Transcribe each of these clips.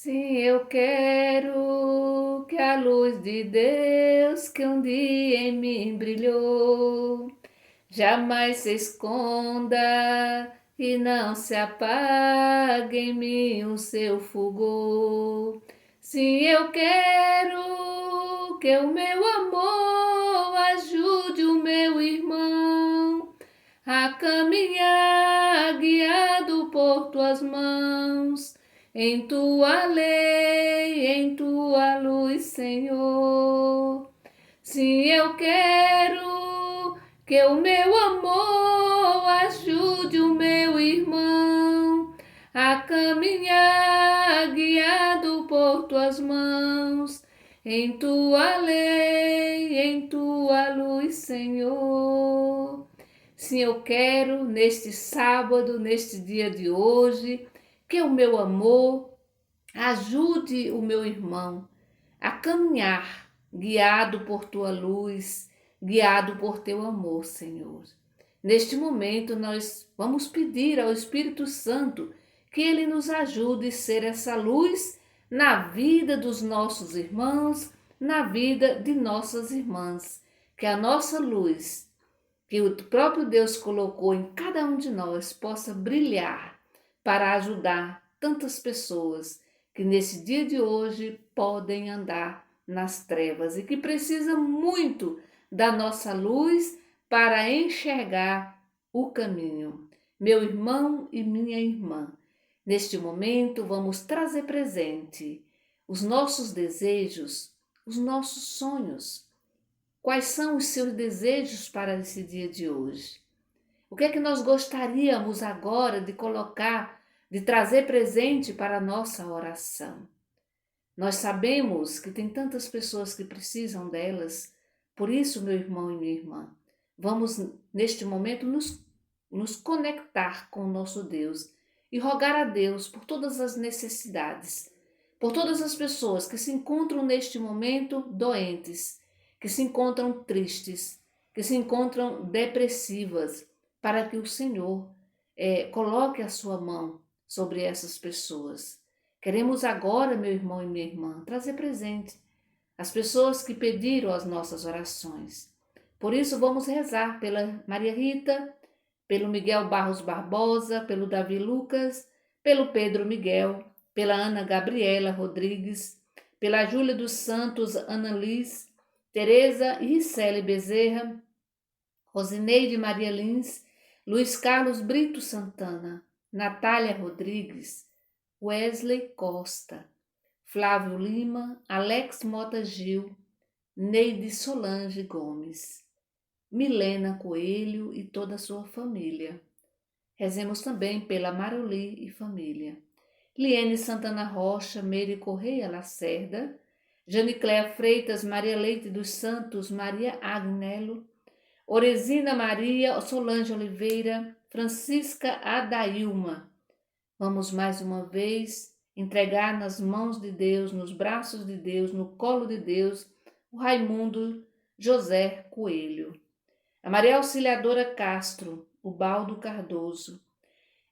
Sim, eu quero que a luz de Deus que um dia em mim brilhou jamais se esconda e não se apague em mim o seu fulgor. Sim, eu quero que o meu amor ajude o meu irmão a caminhar guiado por tuas mãos, em tua lei, em tua luz, Senhor. Sim, eu quero que o meu amor ajude o meu irmão a caminhar guiado por tuas mãos, em tua lei, em tua luz, Senhor. Sim, eu quero neste sábado, neste dia de hoje, que o meu amor ajude o meu irmão a caminhar guiado por tua luz, guiado por teu amor, Senhor. Neste momento, nós vamos pedir ao Espírito Santo que ele nos ajude a ser essa luz na vida dos nossos irmãos, na vida de nossas irmãs. Que a nossa luz que o próprio Deus colocou em cada um de nós possa brilhar para ajudar tantas pessoas que nesse dia de hoje podem andar nas trevas e que precisam muito da nossa luz para enxergar o caminho. Meu irmão e minha irmã, neste momento vamos trazer presente os nossos desejos, os nossos sonhos. Quais são os seus desejos para esse dia de hoje? O que é que nós gostaríamos agora de colocar, de trazer presente para a nossa oração? Nós sabemos que tem tantas pessoas que precisam delas, por isso, meu irmão e minha irmã, vamos neste momento nos conectar com o nosso Deus e rogar a Deus por todas as necessidades, por todas as pessoas que se encontram neste momento doentes, que se encontram tristes, que se encontram depressivas, para que o Senhor coloque a sua mão sobre essas pessoas. Queremos agora, meu irmão e minha irmã, trazer presente as pessoas que pediram as nossas orações. Por isso, vamos rezar pela Maria Rita, pelo Miguel Barros Barbosa, pelo Davi Lucas, pelo Pedro Miguel, pela Ana Gabriela Rodrigues, pela Júlia dos Santos Ana Liz, Tereza e Ricele Bezerra, Rosineide Maria Lins, Luiz Carlos Brito Santana, Natália Rodrigues, Wesley Costa, Flávio Lima, Alex Mota Gil, Neide Solange Gomes, Milena Coelho e toda a sua família. Rezemos também pela Maroli e família. Liene Santana Rocha, Meire Correia Lacerda, Janicléa Freitas, Maria Leite dos Santos, Maria Agnello, Oresina Maria, Solange Oliveira, Francisca Adailma. Vamos mais uma vez entregar nas mãos de Deus, nos braços de Deus, no colo de Deus, o Raimundo José Coelho. A Maria Auxiliadora Castro, o Baldo Cardoso,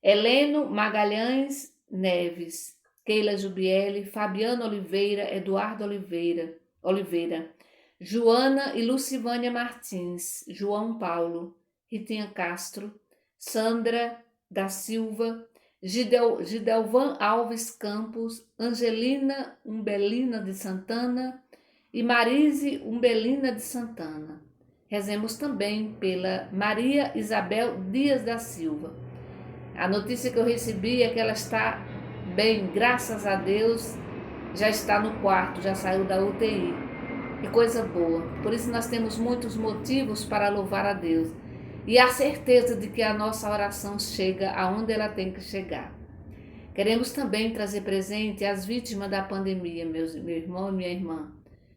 Heleno Magalhães Neves, Keila Jubiele, Fabiana Oliveira, Eduardo Oliveira, Joana e Lucivânia Martins, João Paulo, Ritinha Castro, Sandra da Silva, Gidelvan Alves Campos, Angelina Umbelina de Santana e Marise Umbelina de Santana. Rezemos também pela Maria Isabel Dias da Silva. A notícia que eu recebi é que ela está bem, graças a Deus, já está no quarto, já saiu da UTI. Que coisa boa. Por isso nós temos muitos motivos para louvar a Deus. E a certeza de que a nossa oração chega aonde ela tem que chegar. Queremos também trazer presente as vítimas da pandemia, meu irmão e minha irmã.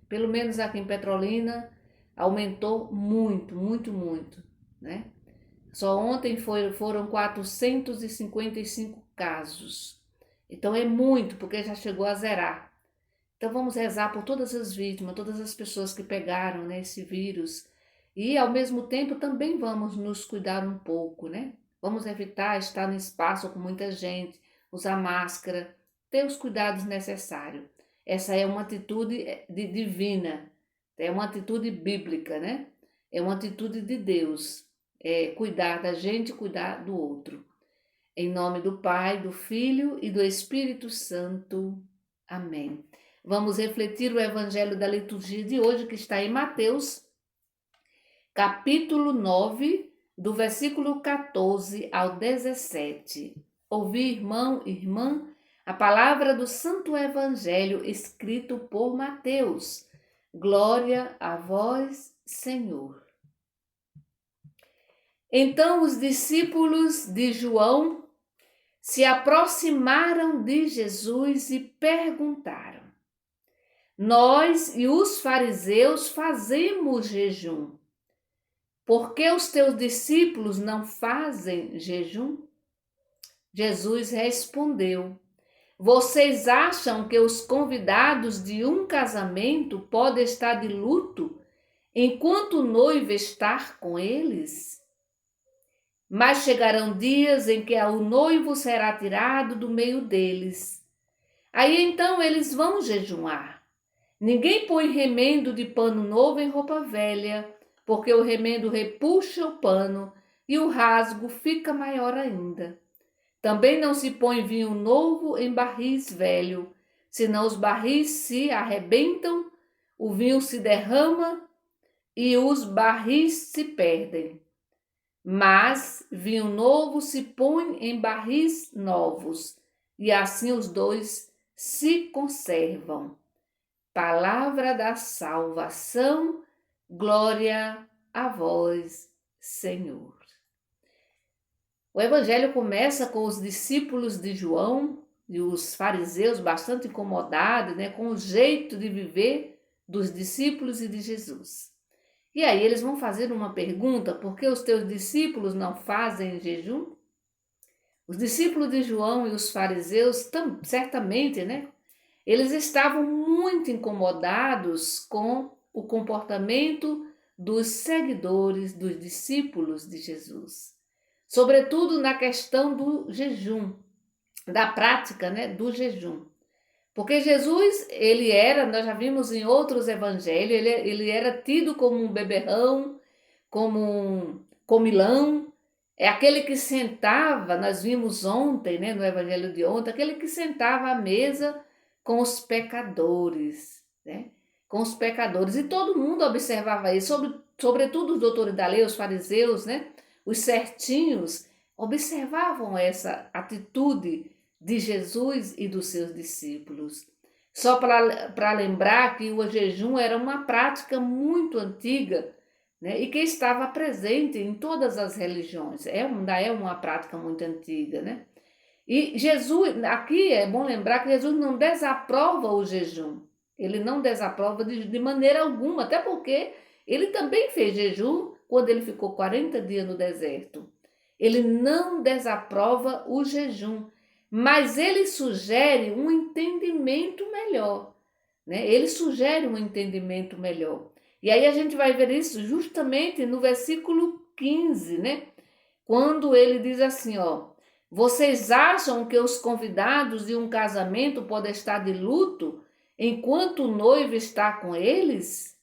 Pelo menos aqui em Petrolina, aumentou muito, muito, muito, né? Só ontem foram 455 casos. Então é muito, porque já chegou a zerar. Então vamos rezar por todas as vítimas, todas as pessoas que pegaram, né, esse vírus. E ao mesmo tempo também vamos nos cuidar um pouco, né? Vamos evitar estar no espaço com muita gente, usar máscara, ter os cuidados necessários. Essa é uma atitude divina, é uma atitude bíblica, né? É uma atitude de Deus, é cuidar da gente, cuidar do outro. Em nome do Pai, do Filho e do Espírito Santo. Amém. Vamos refletir o evangelho da liturgia de hoje, que está em Mateus, capítulo 9, do versículo 14 ao 17. Ouvi, irmão e irmã, a palavra do Santo Evangelho escrito por Mateus. Glória a vós, Senhor. Então os discípulos de João se aproximaram de Jesus e perguntaram: Nós e os fariseus fazemos jejum. Por que os teus discípulos não fazem jejum? Jesus respondeu: Vocês acham que os convidados de um casamento podem estar de luto enquanto o noivo está com eles? Mas chegarão dias em que o noivo será tirado do meio deles. Aí então eles vão jejuar. Ninguém põe remendo de pano novo em roupa velha, porque o remendo repuxa o pano e o rasgo fica maior ainda. Também não se põe vinho novo em barris velho, senão os barris se arrebentam, o vinho se derrama e os barris se perdem. Mas vinho novo se põe em barris novos, e assim os dois se conservam. Palavra da salvação, glória a vós, Senhor. O evangelho começa com os discípulos de João e os fariseus bastante incomodados, com o jeito de viver dos discípulos e de Jesus. E aí eles vão fazer uma pergunta: por que os teus discípulos não fazem jejum? Os discípulos de João e os fariseus, certamente, eles estavam muito incomodados com o comportamento dos seguidores, dos discípulos de Jesus. Sobretudo na questão do jejum, da prática, do jejum. Porque Jesus, nós já vimos em outros evangelhos, ele era tido como um beberrão, como um comilão, é aquele que sentava, nós vimos ontem, no evangelho de ontem, aquele que sentava à mesa com os pecadores, com os pecadores. E todo mundo observava isso, sobretudo os doutores da lei, os fariseus, os certinhos, observavam essa atitude de Jesus e dos seus discípulos. Só para lembrar que o jejum era uma prática muito antiga, e que estava presente em todas as religiões. Ainda é uma prática muito antiga, E Jesus, aqui é bom lembrar que Jesus não desaprova o jejum. Ele não desaprova de maneira alguma, até porque ele também fez jejum quando ele ficou 40 dias no deserto. Ele não desaprova o jejum, mas ele sugere um entendimento melhor, Ele sugere um entendimento melhor. E aí a gente vai ver isso justamente no versículo 15, Quando ele diz assim, vocês acham que os convidados de um casamento podem estar de luto enquanto o noivo está com eles?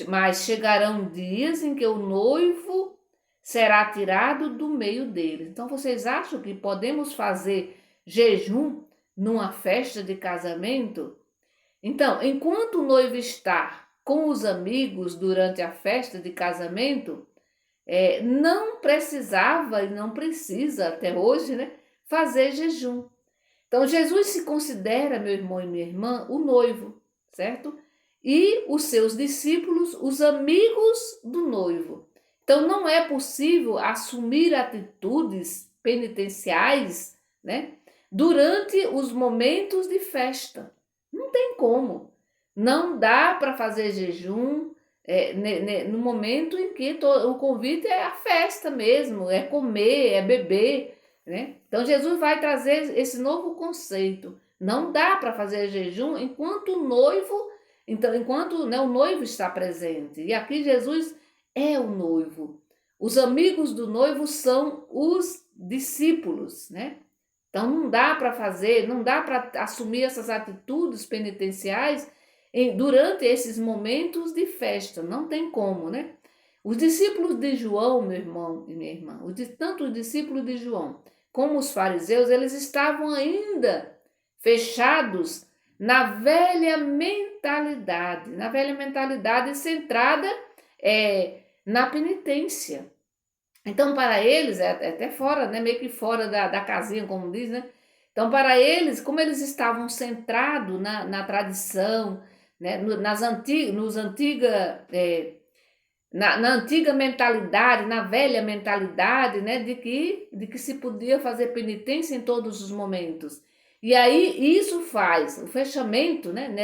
Mas chegarão dias em que o noivo será tirado do meio deles. Então, vocês acham que podemos fazer jejum numa festa de casamento? Então, enquanto o noivo está com os amigos durante a festa de casamento, não precisava e não precisa até hoje, fazer jejum. Então, Jesus se considera, meu irmão e minha irmã, o noivo, certo? E os seus discípulos, os amigos do noivo. Então, não é possível assumir atitudes penitenciais, durante os momentos de festa. Não tem como. Não dá para fazer jejum no momento em que o convite é a festa mesmo, é comer, é beber, Então, Jesus vai trazer esse novo conceito. Não dá para fazer jejum enquanto o noivo o noivo está presente. E aqui Jesus é o noivo. Os amigos do noivo são os discípulos, Então não dá para fazer, não dá para assumir essas atitudes penitenciais durante esses momentos de festa, não tem como, né? Os discípulos de João, meu irmão e minha irmã, tanto os discípulos de João como os fariseus, eles estavam ainda fechados na velha mentalidade centrada na penitência. Então, para eles, é até fora, né, meio que fora da casinha, como diz, né? Então, para eles, como eles estavam centrados na tradição, né, na antiga mentalidade, na velha mentalidade, né, de que se podia fazer penitência em todos os momentos. E aí isso faz, o fechamento, né,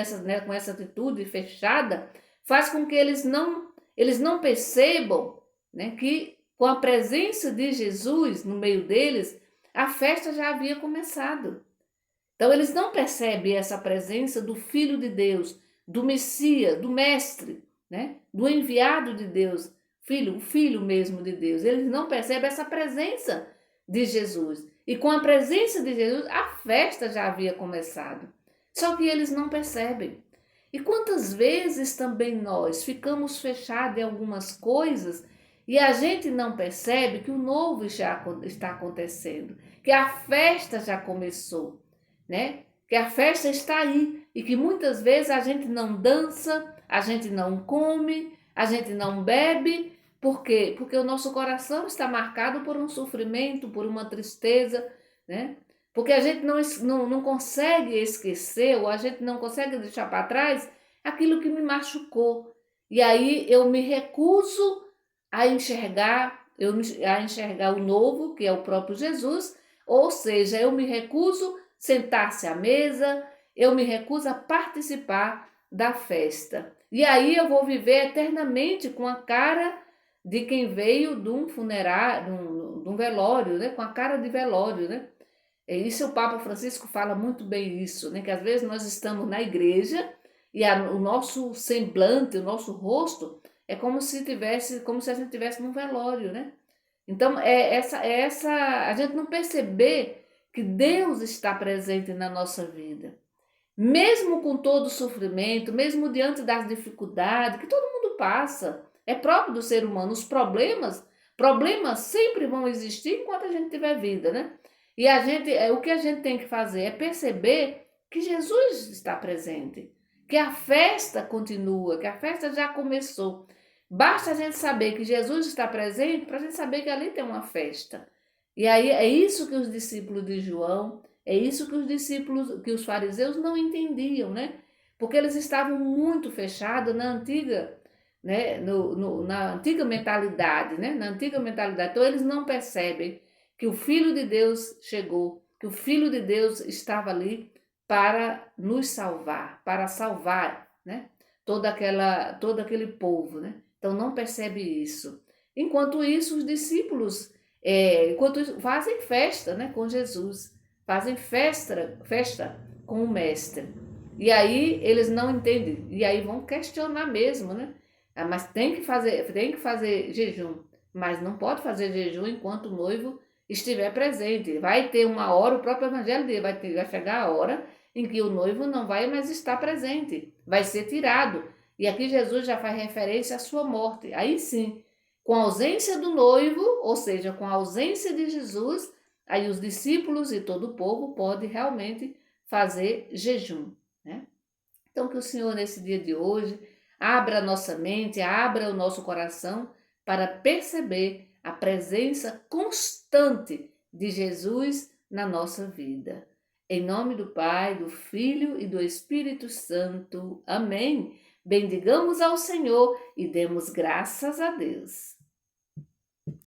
com essa atitude fechada, faz com que eles não percebam, né, que com a presença de Jesus no meio deles, a festa já havia começado. Então eles não percebem essa presença do Filho de Deus, do Messias, do Mestre, né? Do enviado de Deus, o Filho mesmo de Deus. Eles não percebem essa presença de Jesus. E com a presença de Jesus, a festa já havia começado. Só que eles não percebem. E quantas vezes também nós ficamos fechados em algumas coisas e a gente não percebe que o novo já está acontecendo, que a festa já começou, né? Que a festa está aí e que muitas vezes a gente não dança, a gente não come, a gente não bebe. Por quê? Porque o nosso coração está marcado por um sofrimento, por uma tristeza, né? Porque a gente não consegue esquecer, ou a gente não consegue deixar para trás aquilo que me machucou. E aí eu me recuso a enxergar o novo, que é o próprio Jesus, ou seja, eu me recuso sentar-se à mesa, eu me recuso a participar da festa. E aí eu vou viver eternamente com a cara de quem veio de um funerário, de um velório, né? Com a cara de velório, né? Isso o Papa Francisco fala muito bem isso, né? Que às vezes nós estamos na igreja e o nosso semblante, o nosso rosto é como se a gente estivesse num velório, né? Então a gente não perceber que Deus está presente na nossa vida. Mesmo com todo o sofrimento, mesmo diante das dificuldades que todo mundo passa, é próprio do ser humano, problemas sempre vão existir enquanto a gente tiver vida, né? E o que a gente tem que fazer é perceber que Jesus está presente, que a festa continua, que a festa já começou. Basta a gente saber que Jesus está presente para a gente saber que ali tem uma festa. E aí é isso que os discípulos de João, é isso que os fariseus não entendiam, né? Porque eles estavam muito fechados na antiga, né? Na antiga mentalidade, né? Na antiga mentalidade. Então eles não percebem que o Filho de Deus chegou, que o Filho de Deus estava ali para nos salvar, para salvar, né? Todo aquele povo, né? Então não percebe isso. Enquanto isso, os discípulos, fazem festa, né, com Jesus, fazem festa com o Mestre. E aí eles não entendem, e aí vão questionar mesmo, né? Ah, mas tem que fazer jejum, mas não pode fazer jejum enquanto o noivo estiver presente. Vai ter uma hora, o próprio Evangelho dele vai chegar a hora em que o noivo não vai mais estar presente, vai ser tirado. E aqui Jesus já faz referência à sua morte. Aí sim, com a ausência do noivo, ou seja, com a ausência de Jesus, aí os discípulos e todo o povo pode realmente fazer jejum, né? Então que o Senhor nesse dia de hoje abra a nossa mente, abra o nosso coração para perceber a presença constante de Jesus na nossa vida. Em nome do Pai, do Filho e do Espírito Santo. Amém. Bendigamos ao Senhor e demos graças a Deus.